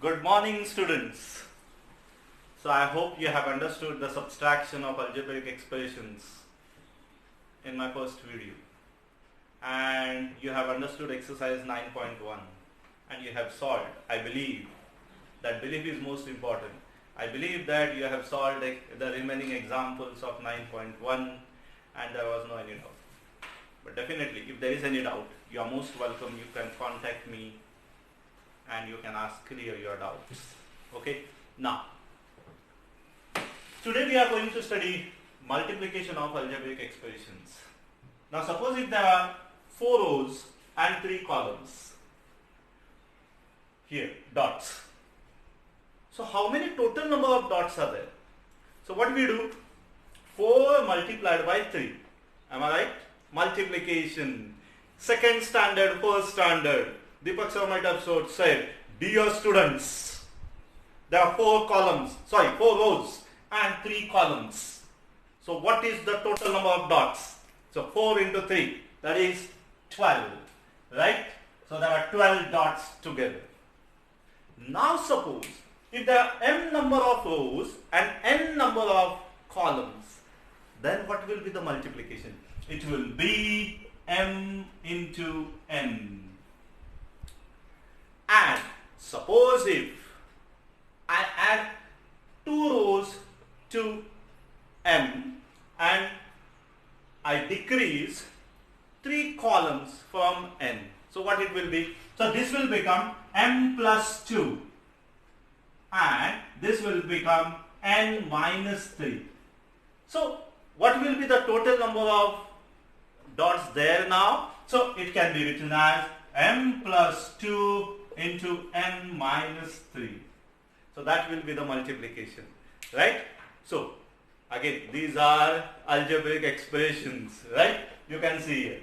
Good morning, students. So I hope you have understood the subtraction of algebraic expressions in my first video, and you have understood exercise 9.1 and you have solved. I believe that belief is most important. I believe that you have solved the remaining examples of 9.1 and there was no any doubt. But definitely, if there is any doubt, you are most welcome. You can contact me and you can ask clear your doubts. Okay. Now, today we are going to study multiplication of algebraic expressions. Now, suppose if there are 4 rows and 3 columns. Here, dots. So, how many total number of dots are there? So, what we do? 4 multiplied by 3. Am I right? Multiplication. Second standard, first standard. Deepak sir might have said, dear students, there are 4 rows and 3 columns. So what is the total number of dots? So 4 into 3, that is 12, right? So there are 12 dots together. Now suppose if there are m number of rows and n number of columns, then what will be the multiplication? It will be m into n. And suppose if I add 2 rows to m and I decrease 3 columns from n. So what it will be? So this will become m plus 2 and this will become n minus 3. So what will be the total number of dots there now? So it can be written as m plus 2 into n minus 3. So that will be the multiplication, right? So again, these are algebraic expressions, right? You can see here.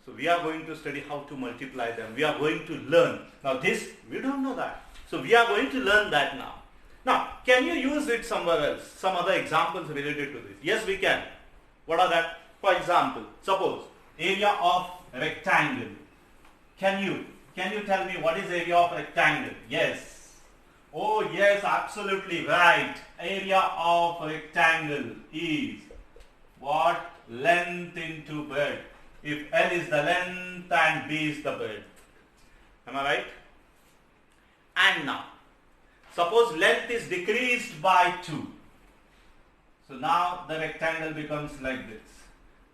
So we are going to study how to multiply them. We are going to learn. Now this, we don't know that. So we are going to learn that now. Now, can you use it somewhere else? Some other examples related to this? Yes, we can. What are that? For example, suppose area of rectangle. Can you tell me what is area of rectangle? Yes. Oh yes, absolutely right. Area of rectangle is what? Length into breadth. If L is the length and B is the breadth. Am I right? And now, suppose length is decreased by 2. So now the rectangle becomes like this.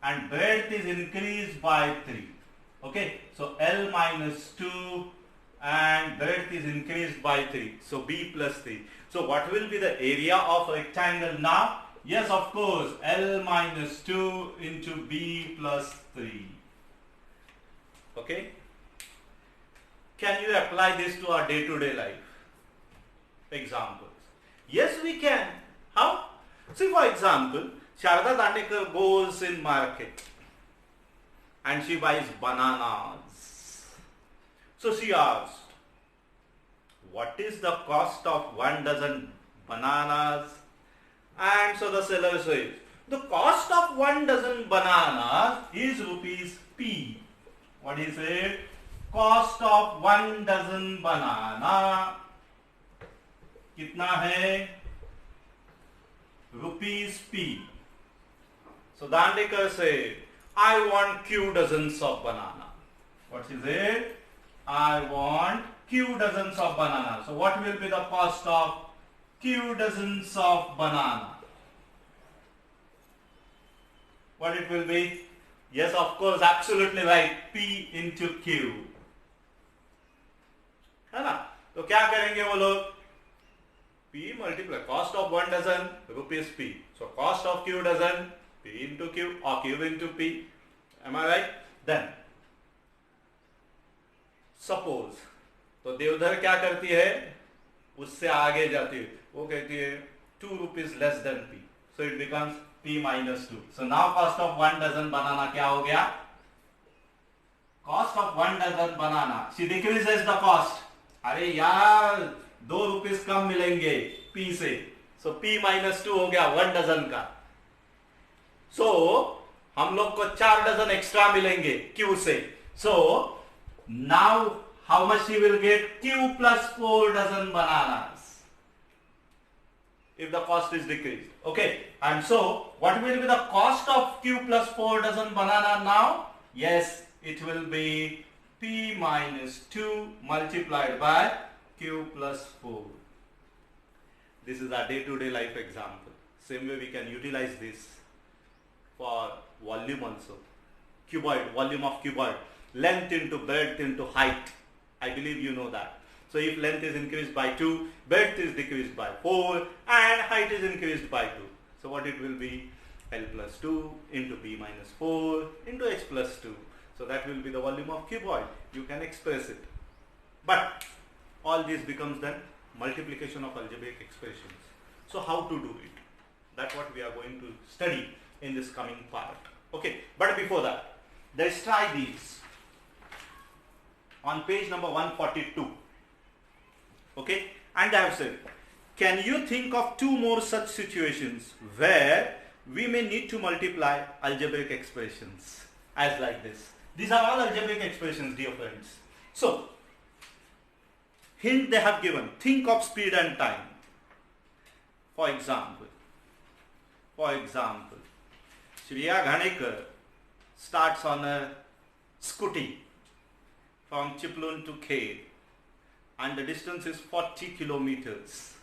And breadth is increased by 3. Okay, so L minus 2 and breadth is increased by 3. So B plus 3. So what will be the area of rectangle now? Yes, of course, L minus 2 into B plus 3. Okay. Can you apply this to our day-to-day life? Examples. Yes, we can. How? See, for example, Sharda Dandekar goes in market and she buys bananas. So she asked, what is the cost of 1 dozen bananas? And so the seller says, the cost of 1 dozen bananas is rupees P. What is it? Cost of 1 dozen banana कितना है? Rupees P. So Dandekar said, I want Q dozens of banana. What is it? I want Q dozens of banana. So what will be the cost of Q dozens of banana? What it will be? Yes, of course, absolutely right. P into Q. है ना? तो क्या करेंगे वो लोग? P multiply cost of 1 dozen rupees P. So cost of Q dozen P into Q or Q into P. Am I right? Then suppose, तो देवधर क्या करती है? उससे आगे जाती है. वो कहती है 2 rupees less than P. So it becomes P minus 2. So now cost of 1 dozen banana क्या हो गया? Cost of 1 dozen banana. She decreases the cost. अरे यार 2 रुपीस कम मिलेंगे P से. So P minus 2 हो गया 1 डजन का. So हम लोग को 4 डजन एक्स्ट्रा मिलेंगे Q से. So now how much she will get? Q plus 4 dozen bananas. If the cost is decreased. Okay. And so, what will be the cost of Q plus 4 dozen banana now? Yes, it will be P minus 2 multiplied by Q plus 4. This is our day-to-day life example. Same way we can utilize this for volume also. Cuboid, volume of cuboid. Length into breadth into height. I believe you know that. So if length is increased by 2, breadth is decreased by 4 and height is increased by 2. So what it will be? L plus 2 into B minus 4 into H plus 2. So that will be the volume of cuboid. You can express it. But all this becomes then multiplication of algebraic expressions. So how to do it? That's what we are going to study in this coming part. Okay, but before that, let's try these. On page number 142. Okay, and I have said, can you think of 2 more such situations where we may need to multiply algebraic expressions as like this? These are all algebraic expressions, dear friends. So, hint they have given, think of speed and time. For example, Shriya Ghanekar starts on a scooty from Chiplun to Khed and the distance is 40 kilometers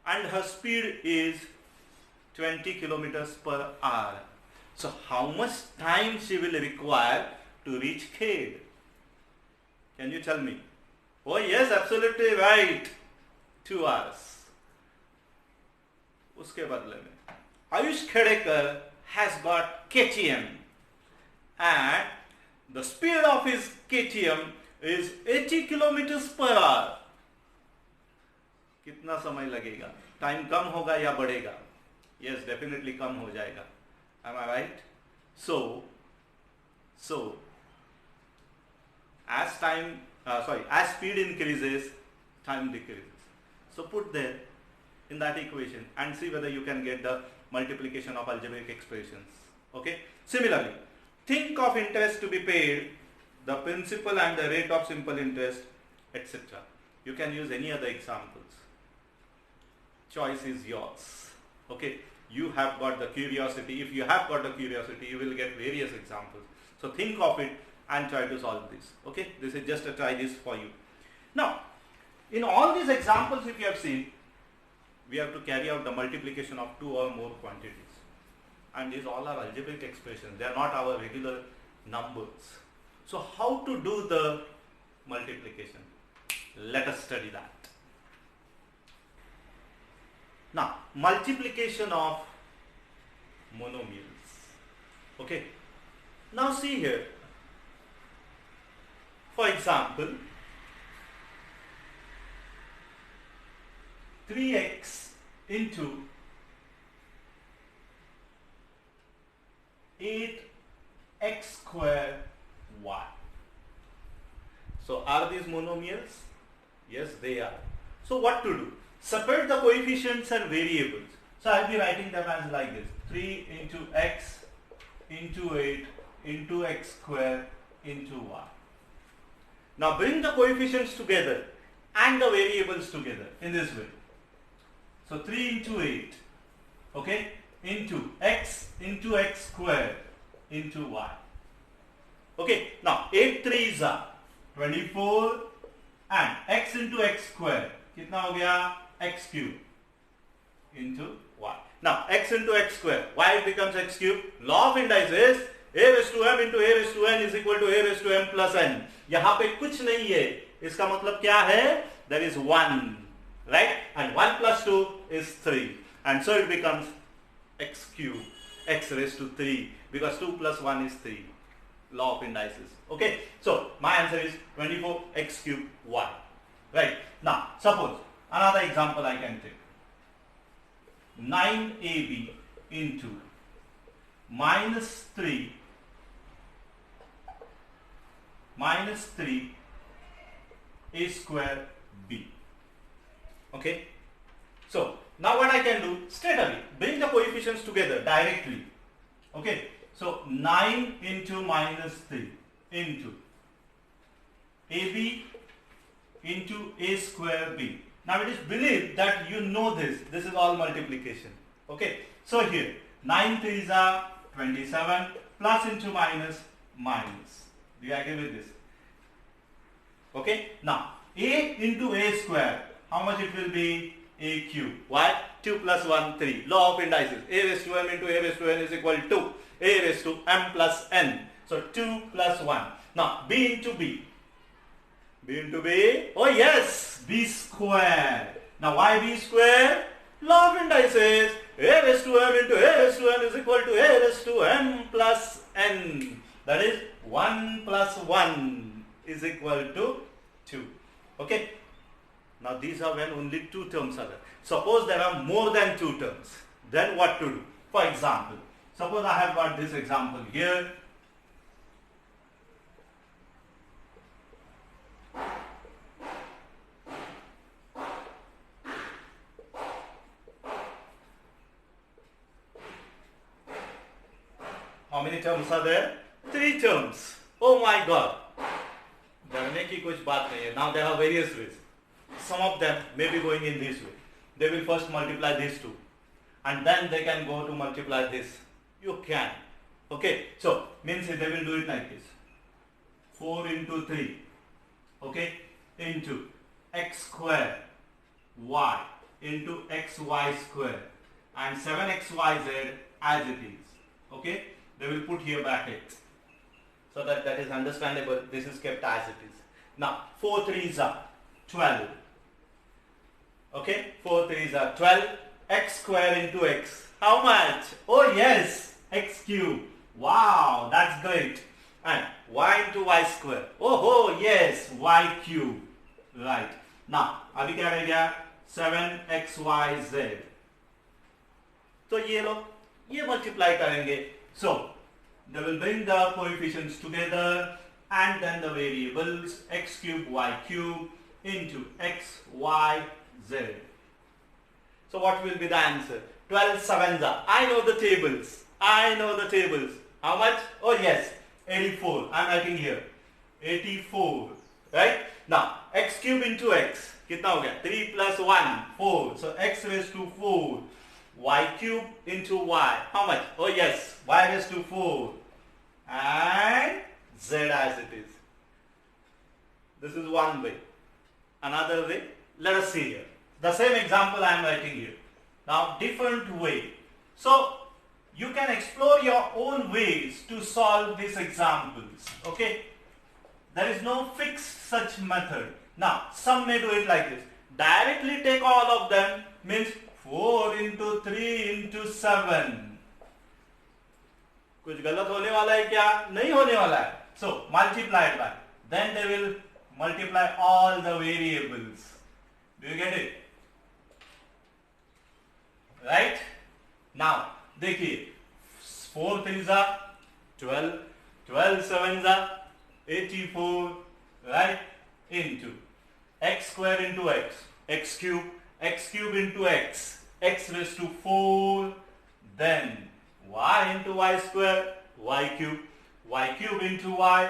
and her speed is 20 kilometers per hour. So how much time she will require to reach Khed? Can you tell me? Oh yes, absolutely right. 2 hours. उसके बदले में Ayush Khedekar has got KTM and the speed of his KTM is 80 kilometers per hour. कितना समय लगेगा? Time कम होगा या बढ़ेगा? Yes, definitely कम हो जाएगा. Am I right? So as speed increases, time decreases. So put there in that equation and see whether you can get the multiplication of algebraic expressions. Okay. Similarly, think of interest to be paid, the principal and the rate of simple interest, etc. You can use any other examples. Choice is yours. Okay. You have got the curiosity. If you have got the curiosity, you will get various examples. So think of it and try to solve this. Okay. This is just a try this for you. Now, in all these examples, if you have seen, we have to carry out the multiplication of 2 or more quantities. And these all are algebraic expressions. They are not our regular numbers. So how to do the multiplication? Let us study that. Now, multiplication of monomials. Okay. Now see here. For example, 3x into 8x square y. So are these monomials? Yes, they are. So what to do? Separate the coefficients and variables. So I will be writing them as like this. 3 into x into 8 into x square into y. Now bring the coefficients together and the variables together in this way. So 3 into 8, okay, into x square into y. Okay, now 8 3s are 24 and x into x square, कितना हो गया? X cube into y. Now x into x square, why it becomes x cube? Law of indices, a raised to m into a raised to n is equal to a raised to m plus n. यहाँ पे कुछ नहीं है, इसका मतलब क्या है? There is 1. Right? And 1 plus 2 is 3. And so it becomes x cube, x raised to 3, because 2 plus 1 is 3. Law of indices. Okay? So, my answer is 24 x cube y. Right? Now, suppose, another example I can take. 9ab into minus 3 a square b. Okay. So now what I can do, straight away bring the coefficients together directly. Okay. So 9 into minus 3 into AB into a square b. Now it is believed that you know this. This is all multiplication. Okay. So here 9 3s are 27, plus into minus minus. Do you agree with this? Okay. Now a into a square, how much it will be? A cube. Why? 2 plus 1 3. Law of indices. A raised to m into a raised to n is equal to a raised to m plus n. So 2 plus 1. Now b into b. B into b. Oh yes, b square. Now why b square? Law of indices. A raised to m into a raised to n is equal to a raised to m plus n. That is 1 plus 1 is equal to 2. Okay. Now these are when only 2 terms are there. Suppose there are more than 2 terms. Then what to do? For example, suppose I have got this example here. How many terms are there? 3 terms. Oh my God. डरने की कुछ बात नहीं है. Now there are various ways. Some of them may be going in this way. They will first multiply these two, and then they can go to multiply this. You can. Okay. So means they will do it like this. 4 into 3. Okay. Into x square y into xy square and 7xyz as it is. Okay. They will put here brackets so that is understandable. This is kept as it is. Now 4 3s are 12. Okay, 4 3s are 12. X square into x. How much? Oh yes, x cube. Wow, that's great. And y into y square. Oh yes, y cube. Right. Now, अभी क्या रह गया? 7xyz. तो ये लोग ये multiply करेंगे. So they will bring the coefficients together and then the variables x cube y cube into x y z. So what will be the answer? 12 sevens are. I know the tables. How much? Oh yes, 84. I am writing here. 84. Right? Now x cube into x. कितना हो गया? 3 plus 1, 4. So x raised to 4. Y cube into y. How much? Oh yes, y raised to 4. And z as it is. This is one way. Another way, let us see here. The same example I am writing here. Now different way. So you can explore your own ways to solve these examples. Okay. There is no fixed such method. Now some may do it like this. Directly take all of them, means 4 into 3 into 7. कुछ गलत होने वाला है क्या? नहीं होने वाला है. So multiplied by. Then they will multiply all the variables. Do you get it? Right? Now देखिए 4 3s are 12, 12 7s are 84, right? Into x square into x cube into x raised to 4, then y into y square, y cube into y,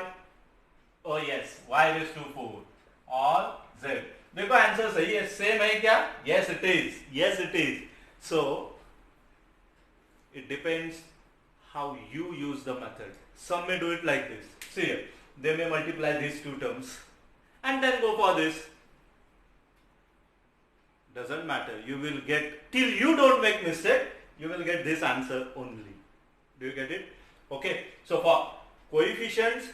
oh yes, y raised to 4, or z. देखो answer सही है, same है क्या? Yes it is. So it depends how you use the method. Some may do it like this. See here, they may multiply these two terms and then go for this. Doesn't matter. You will get, till you don't make mistake, you will get this answer only. Do you get it? Okay. So for coefficients,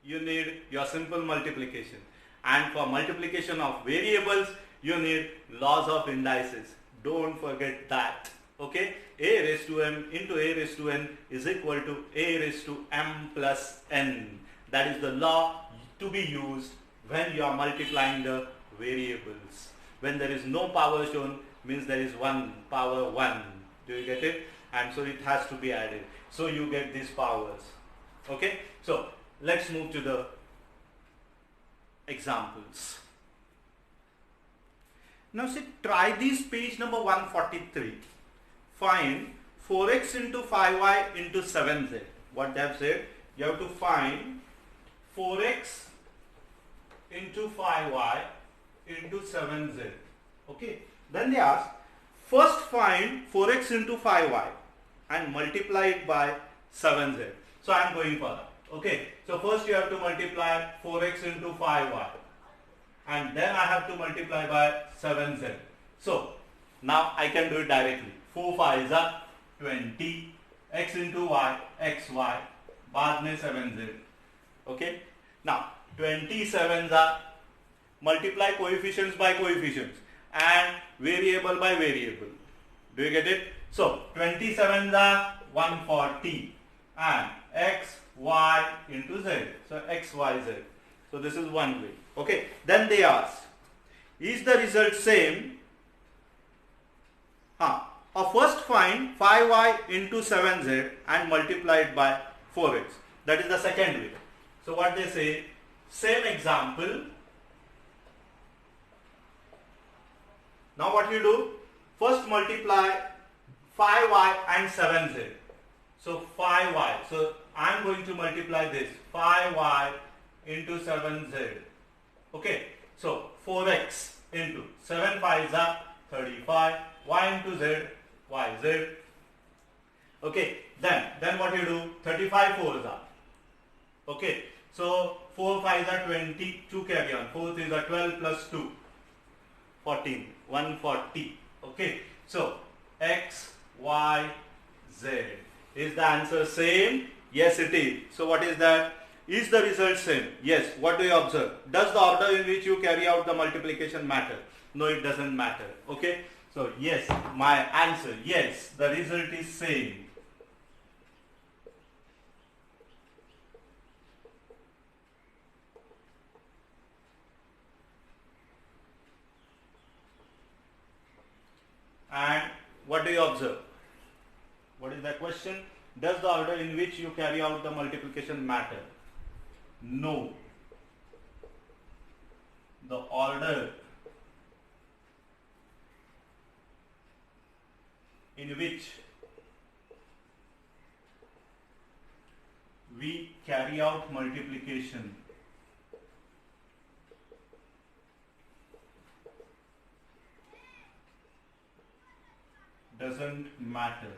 you need your simple multiplication. And for multiplication of variables, you need laws of indices. Don't forget that. Okay. A raised to m into a raised to n is equal to a raised to m plus n. That is the law to be used when you are multiplying the variables. When there is no power shown, means there is 1 power 1. Do you get it? And so it has to be added. So you get these powers. Okay. So let's move to the examples. Now see, try this page number 143. Find 4x into 5y into 7z. What they have said, you have to find 4x into 5y into 7z. Okay. Then they ask, first find 4x into 5y and multiply it by 7z. So I am going for that. Okay. So first you have to multiply 4x into 5y and then I have to multiply by 7z. So now I can do it directly. 4 5s are 20, x into y, xy, बाद में 7z. Okay. Now 27s are multiply coefficients by coefficients and variable by variable. Do you get it? So 27s are 140 and x, y into z. So x, y, z. So this is one way. Okay. Then they ask, is the result same? First find 5y into 7z and multiply it by 4x. That is the second way. So what they say, same example. Now what you do? First multiply 5y and 7z. So 5y. So I am going to multiply this 5y into 7z. Okay. So 4x into 7 5s are 35. Y into z, y, z. Okay. Then what you do? 35 4s are. Okay. So 4 5s are 20. 2 carry on. 4 3s are 12 plus 2. 14. 140. Okay. So x, y, z. Is the answer same? Yes, it is. So what is that? Is the result same? Yes. What do you observe? Does the order in which you carry out the multiplication matter? No, it doesn't matter. Okay. So yes, my answer, yes, the result is same. And what do you observe? What is the question? Does the order in which you carry out the multiplication matter? No. The order in which we carry out multiplication doesn't matter.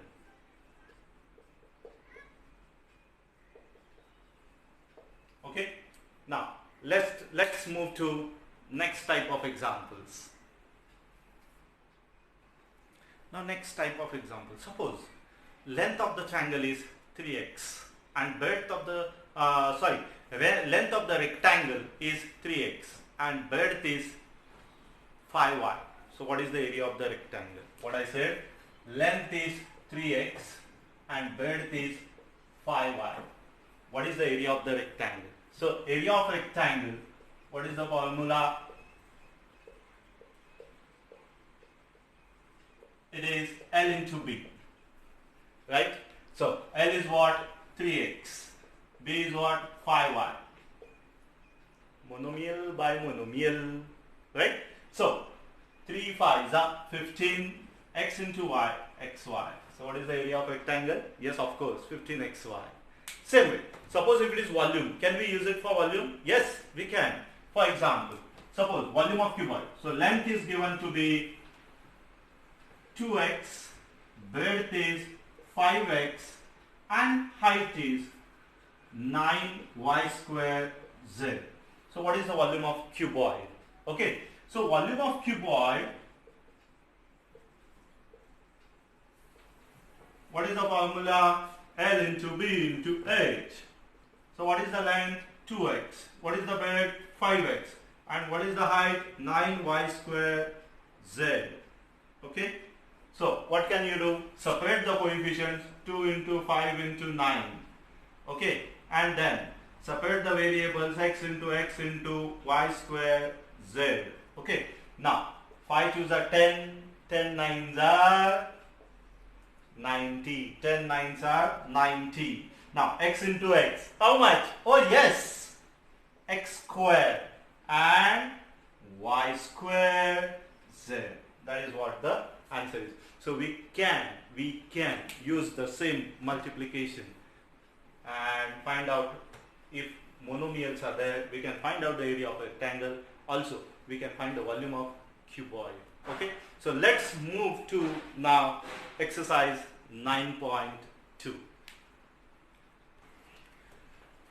Okay. Now let's move to next type of examples. Now next type of example. Suppose length of the triangle is 3x and breadth of the length of the rectangle is 3x and breadth is 5y. So what is the area of the rectangle? What I said, length is 3x and breadth is 5y. What is the area of the rectangle? So area of rectangle, what is the formula? It is L into B, right? So L is what? 3x. B is what? 5y. Monomial by monomial, right? So 3 5s are 15, x into y, xy. So what is the area of rectangle? Yes, of course, 15xy. Same way. Suppose if it is volume, can we use it for volume? Yes, we can. For example, suppose volume of cuboid. So length is given to be 2x, breadth is 5x and height is 9y square z. So what is the volume of cuboid? Okay, so volume of cuboid, what is the formula? L into B into H. So what is the length? 2x. What is the breadth? 5x. And what is the height? 9y square z. Okay. So what can you do? Separate the coefficients. 2 into 5 into 9. Okay. And then separate the variables x into y square z. Okay. Now 5 2s are 10. 10 9s are 90. 10 9s are 90. Now x into x. How much? Oh yes. X square and y square z. That is what the answer is. So we can use the same multiplication and find out if monomials are there, we can find out the area of a rectangle. Also, we can find the volume of cuboid. Okay, so let's move to now exercise 9.2.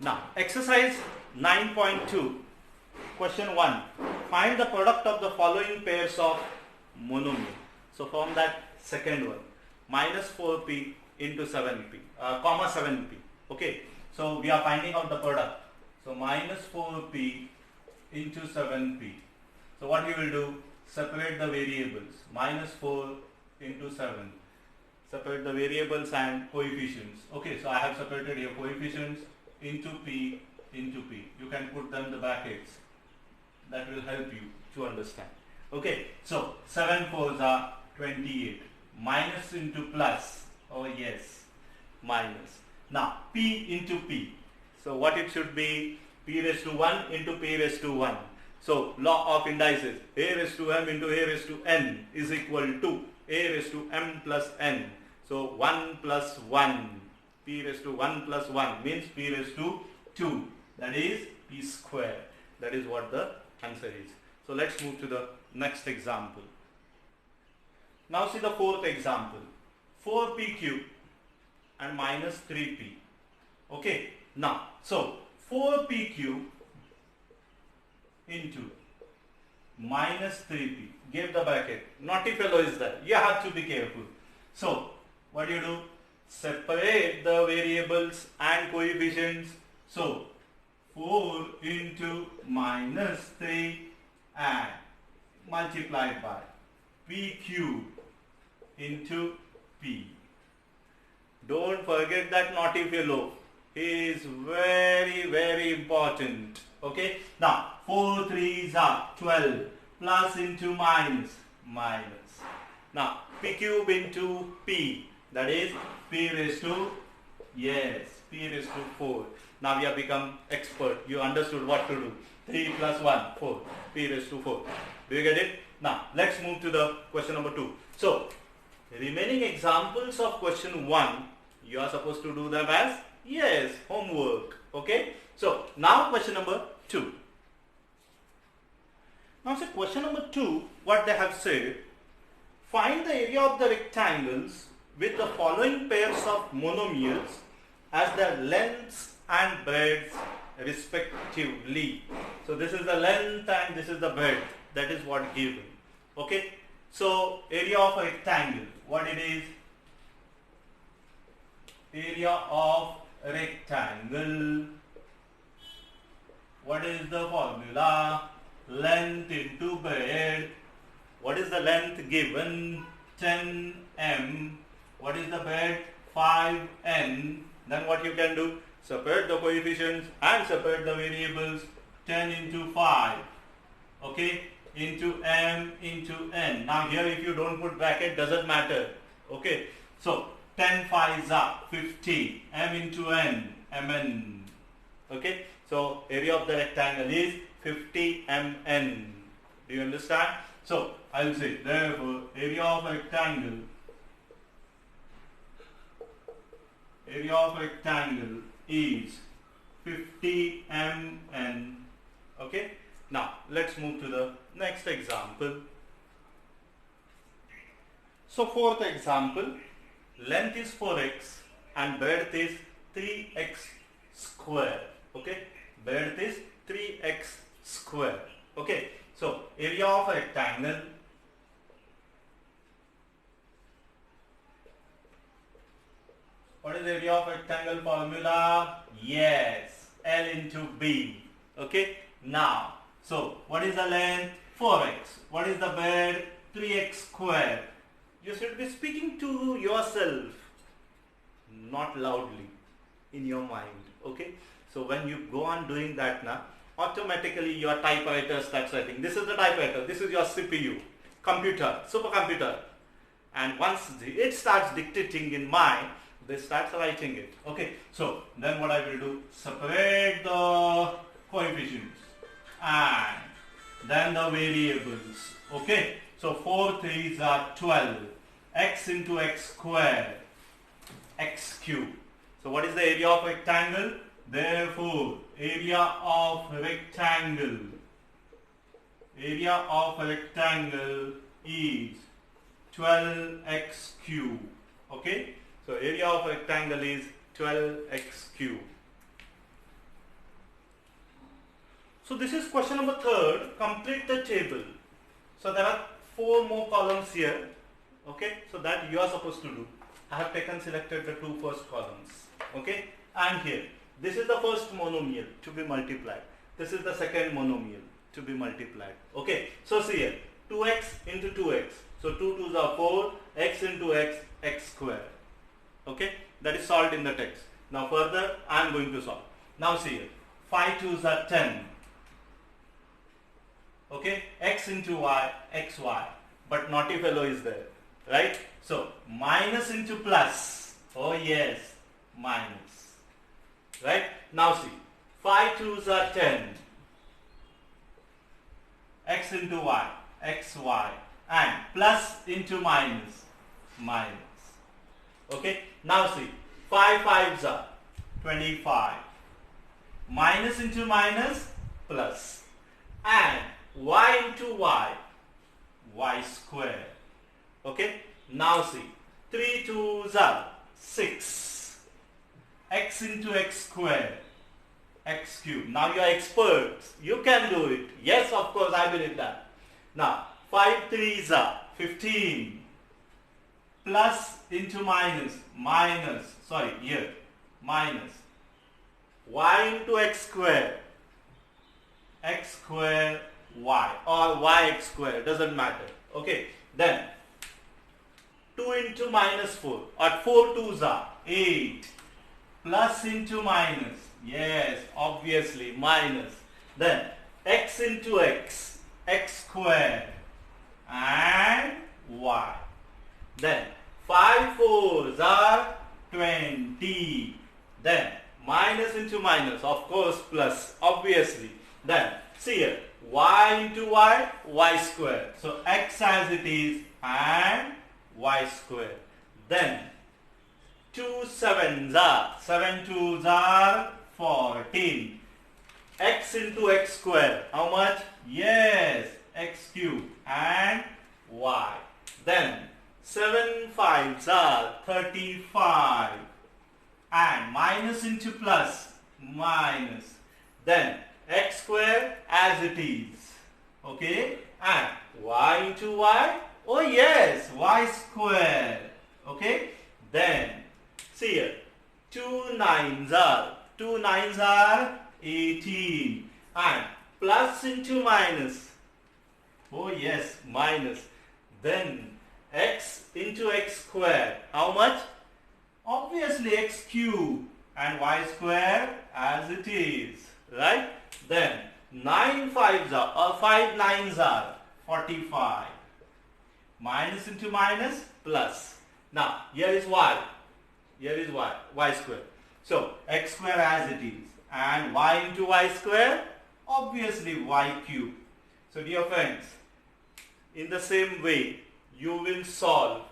Now, exercise 9.2, question 1. Find the product of the following pairs of monomial. So, from that second one, minus 4p into 7p, comma 7p. Okay, so we are finding out the product. So, minus 4p into 7p. So, what we will do? Separate the variables. Minus 4 into 7. Separate the variables and coefficients. Okay, so I have separated your coefficients into p into p. You can put them in the brackets. That will help you to understand. Okay, so 7 4s are 28. Minus into plus. Oh yes, minus. Now p into p. So what it should be? P raised to 1 into p raised to 1. So law of indices, a raised to m into a raised to n is equal to a raised to m plus n. So 1 plus 1, p raised to 1 plus 1 means p raised to 2. That is p square. That is what the answer is. So let's move to the next example. Now see the fourth example. 4p cube and minus 3p. Okay. Now, so 4p cube into minus 3p. Give the bracket. Naughty fellow is there. You have to be careful. So, what do you do? Separate the variables and coefficients. So, 4 into minus 3 and multiplied by p cube into p. Don't forget that naughty fellow. He is very, very important. Okay. Now, 4 3s are 12. Plus into minus. Minus. Now, p cube into p. That is p raised to, yes, p raised to 4. Now we have become expert. You understood what to do. 3 plus 1, 4. P raised to 4. Do you get it? Now, let's move to the question number 2. So, remaining examples of question 1, you are supposed to do them as, yes, homework. Okay. So, now question number 2. Now, say question number 2, what they have said, find the area of the rectangles with the following pairs of monomials as their lengths and breadths respectively. So, this is the length and this is the breadth. That is what given. Okay. So, area of a rectangle, what it is? Area of rectangle. What is the formula? Length into breadth. What is the length given? 10m. What is the breadth? 5n. Then what you can do? Separate the coefficients and separate the variables. 10 into 5. Okay. Into m into n. Now here if you don't put bracket, doesn't matter. Okay. So 10 5s are 50. M into n. mn. Okay. So area of the rectangle is 50 mn. Do you understand? So I will say therefore area of rectangle is 50 mn. Okay. Now let's move to the next example. So fourth example, length is 4x and breadth is 3x square. Okay, breadth is 3x square. Okay, so area of a rectangle. What is area of rectangle formula? Yes, L into B. Okay, now, so what is the length? 4x. What is the breadth? 3x square. You should be speaking to yourself, not loudly, in your mind. Okay, so when you go on doing that now, automatically your typewriter starts writing. This is the typewriter, this is your CPU, computer, supercomputer. And once it starts dictating in mind, they start writing it. Okay, so then what I will do, separate the coefficients and then the variables. Okay, so 4 3s are 12. X into x square, x cube. So what is the area of rectangle? Therefore, area of rectangle is 12x cube. Okay, so area of rectangle is 12x cube. So this is question number 3rd. Complete the table. So there are 4 more columns here. Okay, so that you are supposed to do. I have selected the 2 first columns. Okay, and here this is the first monomial to be multiplied. This is the second monomial to be multiplied. Okay, so see here, 2x into 2x. So 2 2s are 4, x into x, x square. Okay, that is solved in the text. Now further I am going to solve. Now see here, 5 2s are 10. Okay, x into y, xy, but naughty fellow is there, right? So minus into plus. Oh yes, minus. Right? Now see, 5 2s are 10. X into y, xy, and plus into minus, minus. Okay? Now see, 5 5s are 25. Minus into minus, plus. And y into y, y square. Okay? Now see, 3 2s are 6. X into x square, x cube. Now you are experts. You can do it. Yes, of course, I believe that. Now, 5 3s are 15. Plus into minus, minus, sorry, here, minus. Y into x square y, or yx square, doesn't matter. Okay, then 2 into minus 4, or 4 2s are 8. Plus into minus, yes, obviously minus. Then x into x, x square, and y. Then 5 4s are 20. Then minus into minus, of course, plus, obviously. Then see here, y into y, y square. So x as it is and y square. Then 2 7s are, 7 2s are 14. X into x square, how much? Yes, x cube and y. Then 7 5s are 35. And minus into plus, minus. Then x square as it is. Okay, and y into y, oh yes, y square. Okay, then see here, 2 9s are 18, and plus into minus, oh yes, minus. Then x into x square, how much? Obviously x cube, and y square as it is, right? Then 9 5s are, or 5 9s are 45. Minus into minus, plus. Now here is y. Here is y square. So x square as it is, and y into y square, obviously y cube. So dear friends, in the same way, you will solve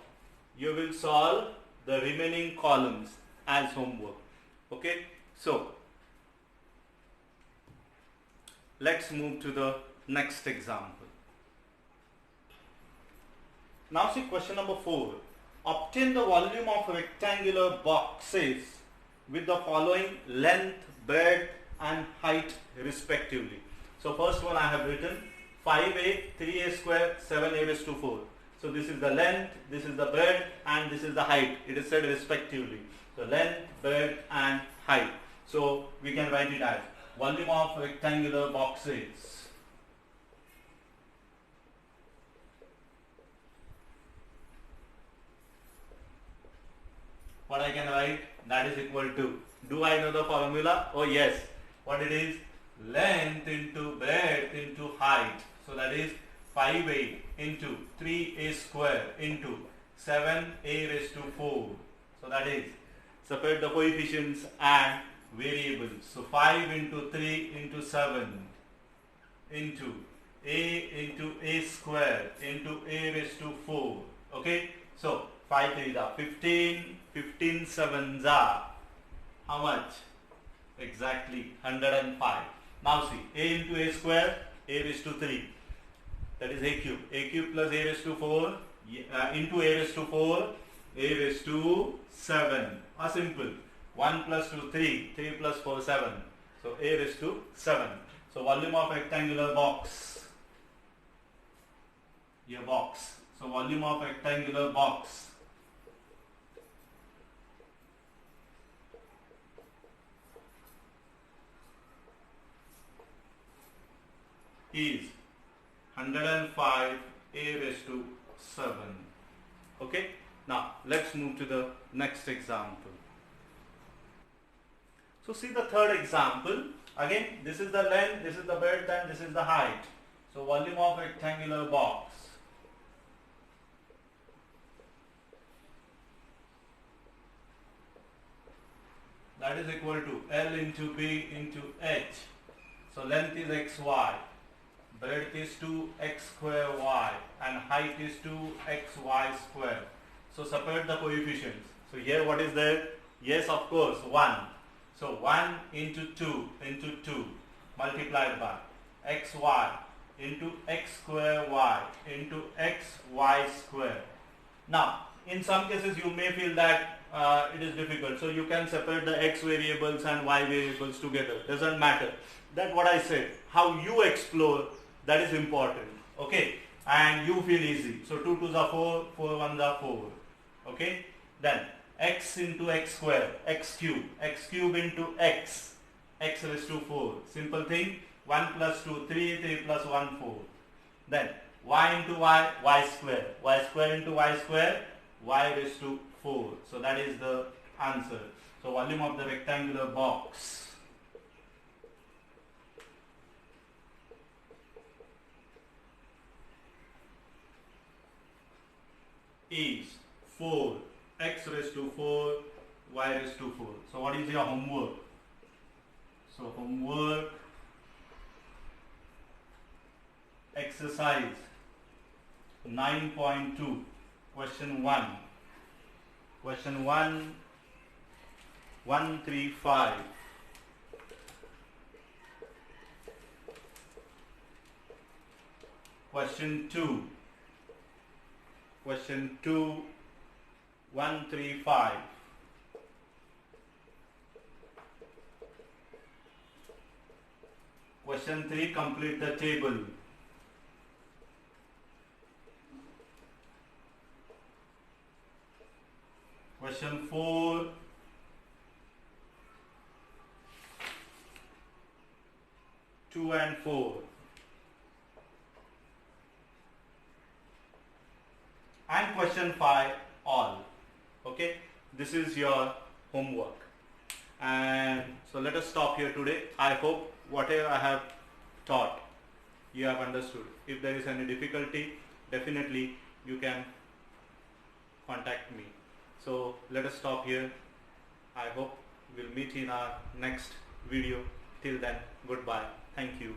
the remaining columns as homework. Okay, so let's move to the next example. Now see question number 4. Obtain the volume of rectangular boxes with the following length, breadth and height respectively. So first one I have written 5a, 3a square, 7a raised to 4. So this is the length, this is the breadth and this is the height. It is said respectively. So length, breadth and height. So we can write it as volume of rectangular boxes. What I can write? That is equal to, do I know the formula? Oh yes. What it is? Length into breadth into height. So that is 5a into 3a square into 7a raised to 4. So that is, separate the coefficients and variables. So 5 into 3 into 7 into a square into a raised to 4. Okay. So 5 3s are 15, 15 7s are how much? Exactly 105. Now see, a into a square, a raised to 3. That is a cube. A cube plus a raised to 4 into a raised to 4, a raised to 7. Simple. 1 plus 2, 3. 3 plus 4, 7. So a raised to 7. So volume of rectangular box. Your box. So volume of rectangular box is 105 a raised to 7. Okay. Now let's move to the next example. So see the third example. Again, this is the length, this is the breadth, and this is the height. So volume of rectangular box. That is equal to L into B into H. So length is xy, breadth is 2x square y, and height is 2xy square. So separate the coefficients. So here what is there? Yes, of course, 1. So 1 into 2 multiplied by xy into x square y into xy square. Now, in some cases you may feel that it is difficult. So you can separate the x variables and y variables together. Doesn't matter. That's what I said. How you explore, that is important. Okay. And you feel easy. So 2 2s are 4, 4 1s are 4. Okay. Then x into x square, x cube into x raised to 4. Simple thing. 1 plus 2, 3, 3 plus 1, 4. Then y into y square into y square, y raised to 4. So that is the answer. So volume of the rectangular box is 4, x raised to 4, y raised to 4. So what is your homework? So homework exercise 9.2, question 1. Question 1, 135. Question 2. Question 2, 135. Question 3, complete the table. Question 4, two and 4. And question 5 all. Okay, this is your homework. And so let us stop here today. I hope whatever I have taught you have understood. If there is any difficulty, definitely you can contact me. So let us stop here. I hope we'll meet in our next video. Till then, goodbye. Thank you.